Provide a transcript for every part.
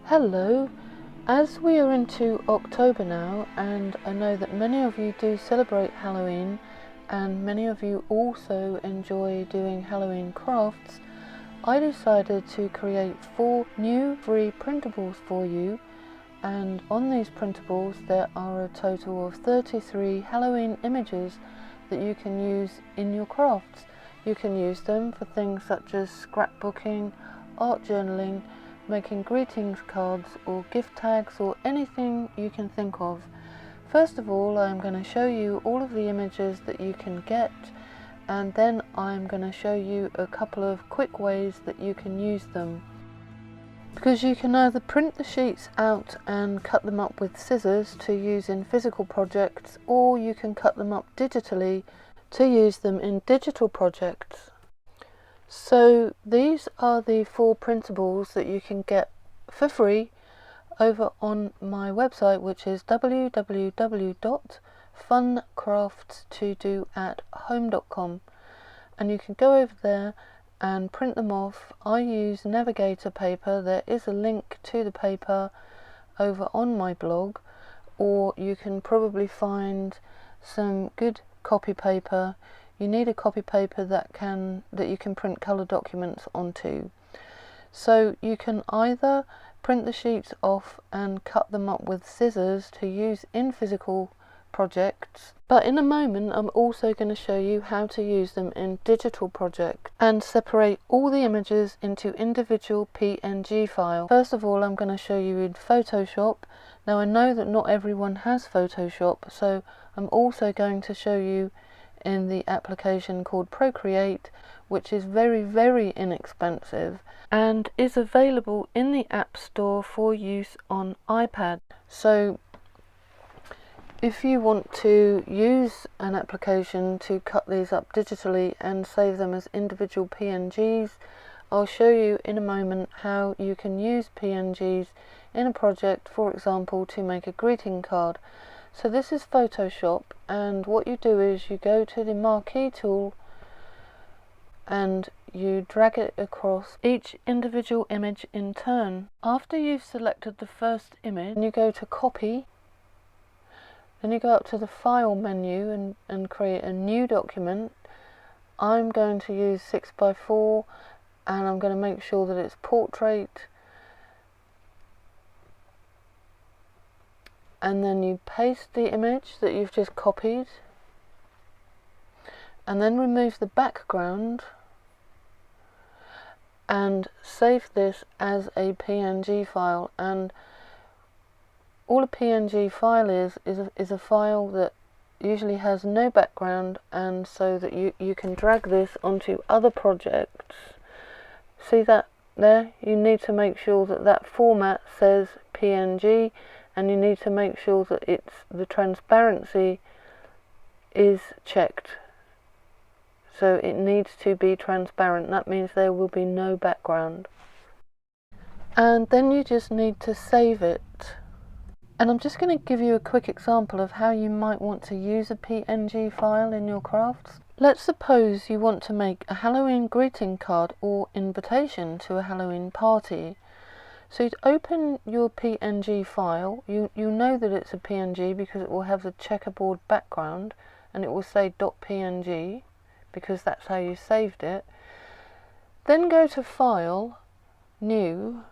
Hello, as we are into October now, and I know that many of you do celebrate Halloween and many of you also enjoy doing Halloween crafts, I decided to create 4 new free printables for you, and on these printables there are a total of 33 Halloween images that you can use in your crafts. You can use them for things such as scrapbooking, art journaling, making greetings cards or gift tags or anything you can think of. First of all, I'm going to show you all of the images that you can get, and then I'm going to show you a couple of quick ways that you can use them. Because you can either print the sheets out and cut them up with scissors to use in physical projects, or you can cut them up digitally to use them in digital projects. So these are the 4 printables that you can get for free over on my website, which is www.funcraftstodo@home.com, and you can go over there and print them off. I use Navigator paper. There is a link to the paper over on my blog, or you can probably find some good copy paper. You need a copy paper that you can print colour documents onto. So you can either print the sheets off and cut them up with scissors to use in physical projects, but in a moment I'm also going to show you how to use them in digital projects and separate all the images into individual PNG files. First of all, I'm going to show you in Photoshop. Now I know that not everyone has Photoshop, so I'm also going to show you in the application called Procreate, which is very inexpensive and is available in the App Store for use on iPad. So if you want to use an application to cut these up digitally and save them as individual PNGs, I'll show you in a moment how you can use PNGs in a project, for example to make a greeting card. So this is Photoshop, and what you do is you go to the marquee tool and you drag it across each individual image in turn. After you've selected the first image, you go to copy, then you go up to the file menu and create a new document. I'm going to use 6x4 and I'm going to make sure that it's portrait. And then you paste the image that you've just copied, and then remove the background and save this as a PNG file. And all a PNG file is a file that usually has no background, and so that you can drag this onto other projects. See that there? You need to make sure that that format says PNG, and you need to make sure that the transparency is checked. So it needs to be transparent. That means there will be no background. And then you just need to save it. And I'm just going to give you a quick example of how you might want to use a PNG file in your crafts. Let's suppose you want to make a Halloween greeting card or invitation to a Halloween party. So you'd open your PNG file. You know that it's a PNG because it will have the checkerboard background and it will say .png because that's how you saved it. Then go to File, New.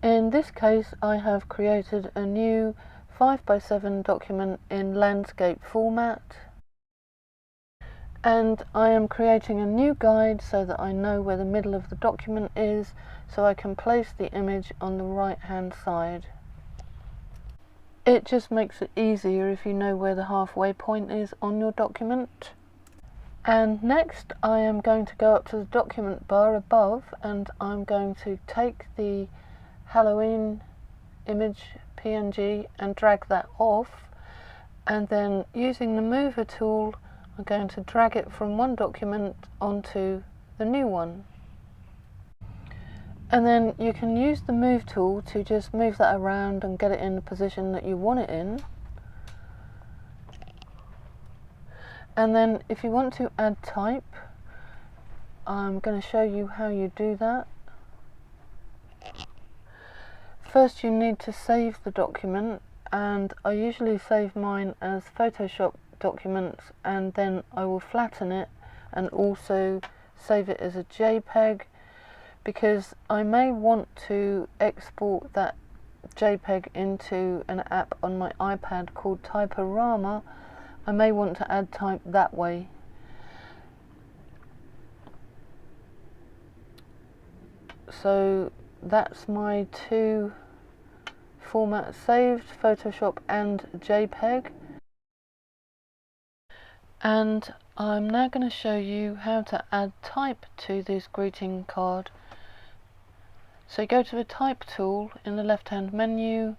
In this case I have created a new 5x7 document in landscape format. And I am creating a new guide so that I know where the middle of the document is, so I can place the image on the right hand side. It just makes it easier if you know where the halfway point is on your document. And next I am going to go up to the document bar above and I'm going to take the Halloween image PNG and drag that off, and then using the mover tool I'm going to drag it from one document onto the new one. And then you can use the move tool to just move that around and get it in the position that you want it in. And then if you want to add type, I'm going to show you how you do that. first you need to save the document, and I usually save mine as Photoshop documents, and then I will flatten it and also save it as a JPEG, because I may want to export that JPEG into an app on my iPad called Typorama. I may want to add type that way. So that's my two formats saved, Photoshop and JPEG. And I'm now going to show you how to add type to this greeting card. So go to the type tool in the left hand menu.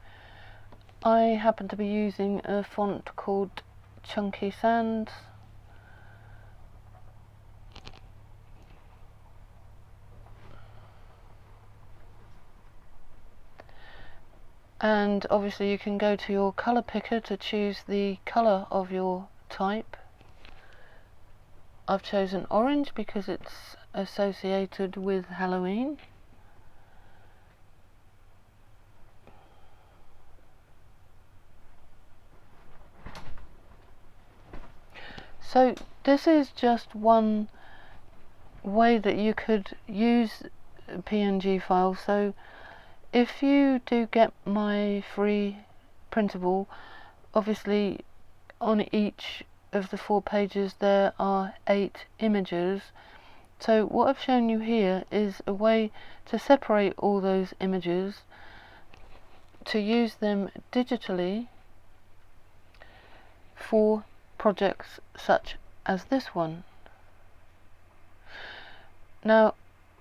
I happen to be using a font called Chunky Sans. And obviously you can go to your colour picker to choose the colour of your type. I've chosen orange because it's associated with Halloween. So this is just one way that you could use PNG files. So if you do get my free printable, obviously on each of the 4 pages there are 8 images. So what I've shown you here is a way to separate all those images, to use them digitally for projects such as this one. Now,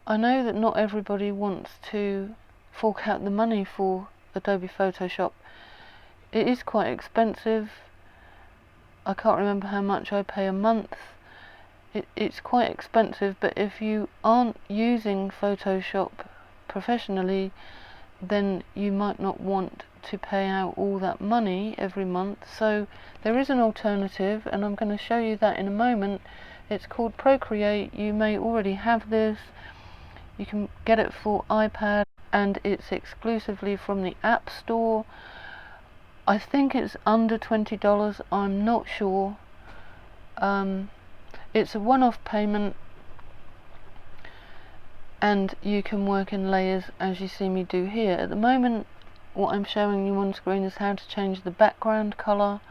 I know that not everybody wants to fork out the money for Adobe Photoshop. It is quite expensive. I can't remember how much I pay a month. It's quite expensive, but if you aren't using Photoshop professionally, then you might not want to pay out all that money every month. So there is an alternative, and I'm going to show you that in a moment. It's called Procreate. You may already have this. You can get it for iPad, and it's exclusively from the App Store. I think it's under $20, I'm not sure. It's a one-off payment, and you can work in layers as you see me do here. At the moment, what I'm showing you on screen is how to change the background color.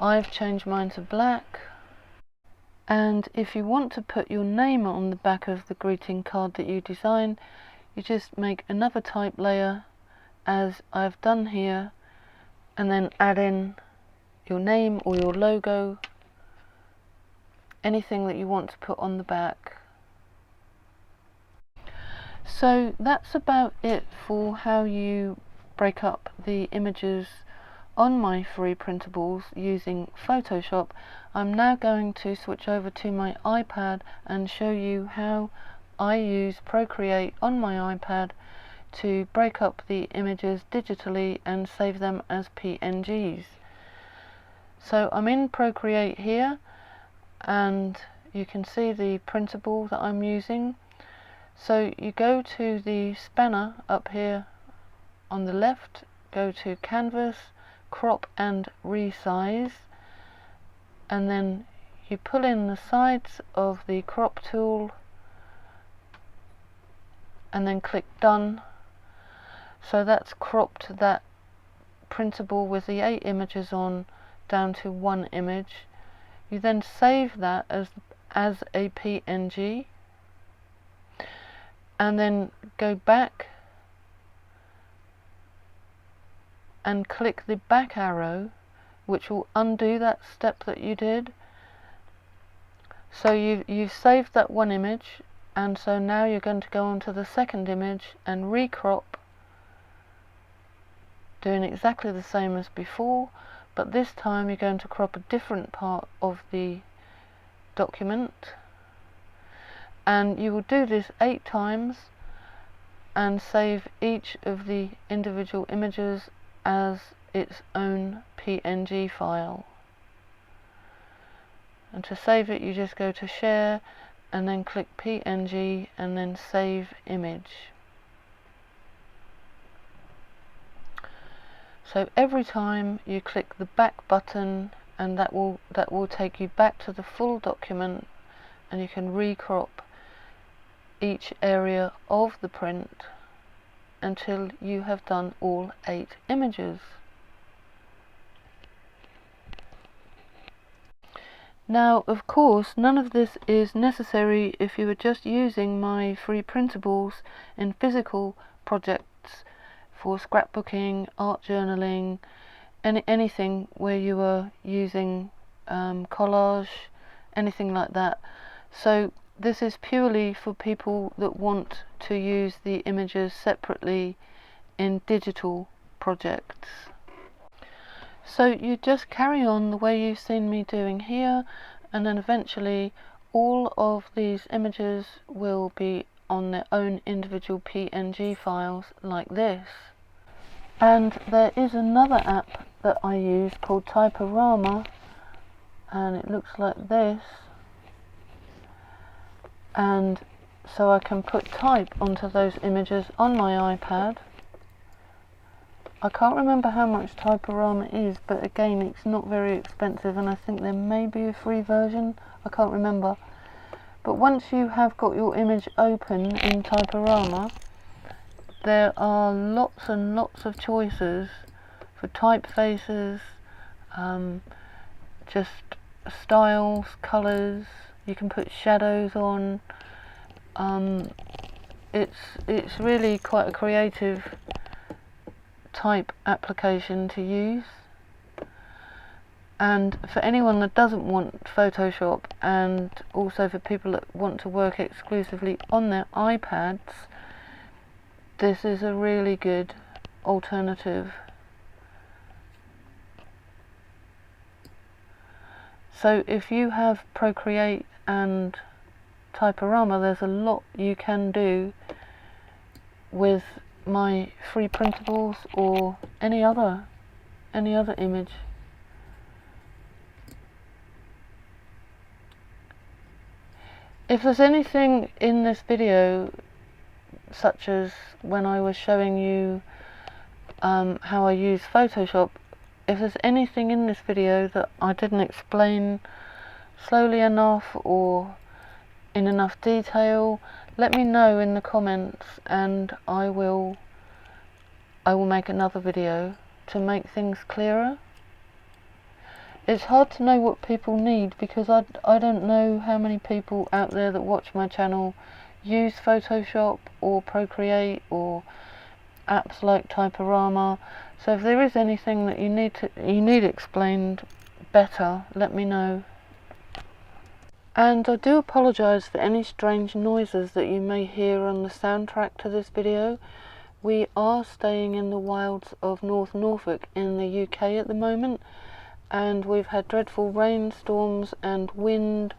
I've changed mine to black. And if you want to put your name on the back of the greeting card that you design, you just make another type layer, as I've done here, and then add in your name or your logo, anything that you want to put on the back. So that's about it for how you break up the images on my free printables using Photoshop. I'm now going to switch over to my iPad and show you how I use Procreate on my iPad to break up the images digitally and save them as PNGs. So I'm in Procreate here, and you can see the printable that I'm using. So you go to the spanner up here on the left, go to Canvas, Crop and Resize, and then you pull in the sides of the crop tool and then click Done. So that's cropped that printable with the 8 images on down to 1 image. You then save that as a PNG, and then go back and click the back arrow, which will undo that step that you did. So you've saved that 1 image, and so now you're going to go on to the second image and recrop, doing exactly the same as before, but this time you're going to crop a different part of the document, and you will do this 8 times and save each of the individual images as its own PNG file. And to save it, you just go to Share and then click PNG and then Save Image. So every time you click the back button, and that will take you back to the full document, and you can recrop each area of the print until you have done all 8 images. Now, of course, none of this is necessary if you were just using my free printables in physical projects for scrapbooking, art journaling, anything where you were using collage, anything like that. So this is purely for people that want to use the images separately in digital projects. So you just carry on the way you've seen me doing here, and then eventually all of these images will be on their own individual PNG files like this. And there is another app that I use called Typorama, and it looks like this, and so I can put type onto those images on my iPad. I can't remember how much Typorama is, but again, it's not very expensive, and I think there may be a free version, I can't remember. But once you have got your image open in Typorama, there are lots and lots of choices for typefaces, just styles, colours, you can put shadows on. It's really quite a creative type application to use. And for anyone that doesn't want Photoshop, and also for people that want to work exclusively on their iPads, this is a really good alternative. So if you have Procreate and Typorama, there's a lot you can do with my free printables or any other image. If there's anything in this video, such as when I was showing you how I use Photoshop, if there's anything in this video that I didn't explain slowly enough or in enough detail, let me know in the comments, and I will make another video to make things clearer. It's hard to know what people need, because I don't know how many people out there that watch my channel use Photoshop or Procreate or apps like Typorama. So if there is anything that you need explained better, let me know. And I do apologise for any strange noises that you may hear on the soundtrack to this video. We are staying in the wilds of North Norfolk in the UK at the moment, and we've had dreadful rainstorms and wind,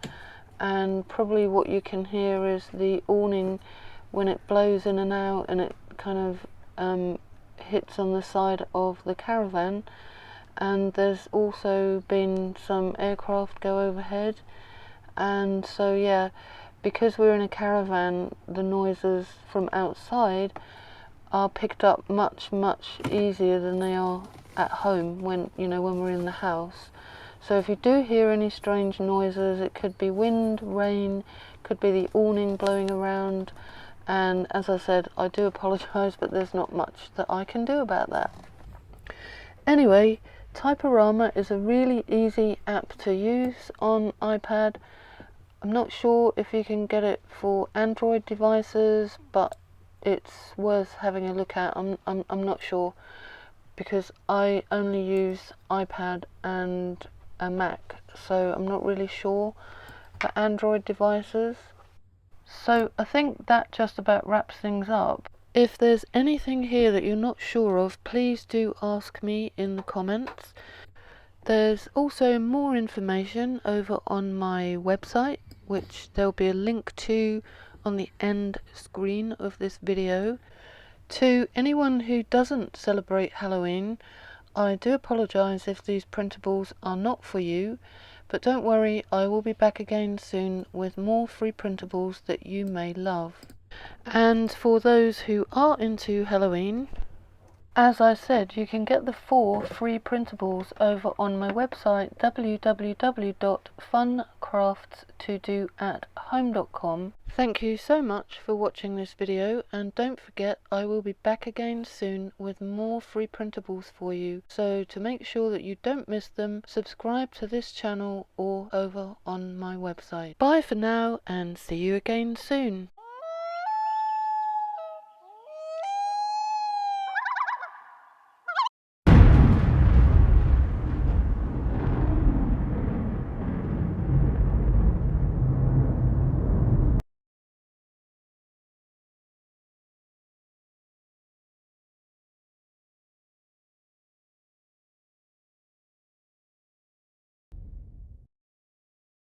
and probably what you can hear is the awning when it blows in and out, and it kind of hits on the side of the caravan. And there's also been some aircraft go overhead, and so yeah, because we're in a caravan, the noises from outside are picked up much easier than they are at home when we're in the house. So if you do hear any strange noises, it could be wind, rain, could be the awning blowing around, and as I said, I do apologise, but there's not much that I can do about that. Anyway, Typorama is a really easy app to use on iPad. I'm not sure if you can get it for Android devices, but it's worth having a look at. I'm not sure, because I only use iPad and a Mac, so I'm not really sure for Android devices. So I think that just about wraps things up. If there's anything here that you're not sure of, please do ask me in the comments. There's also more information over on my website, which there'll be a link to on the end screen of this video. To anyone who doesn't celebrate Halloween, I do apologise if these printables are not for you, but don't worry, I will be back again soon with more free printables that you may love. And for those who are into Halloween, As I said, you can get the 4 free printables over on my website www.funcraftstodoathome.com. Thank you so much for watching this video, and don't forget I will be back again soon with more free printables for you. So to make sure that you don't miss them, subscribe to this channel or over on my website. Bye for now and see you again soon.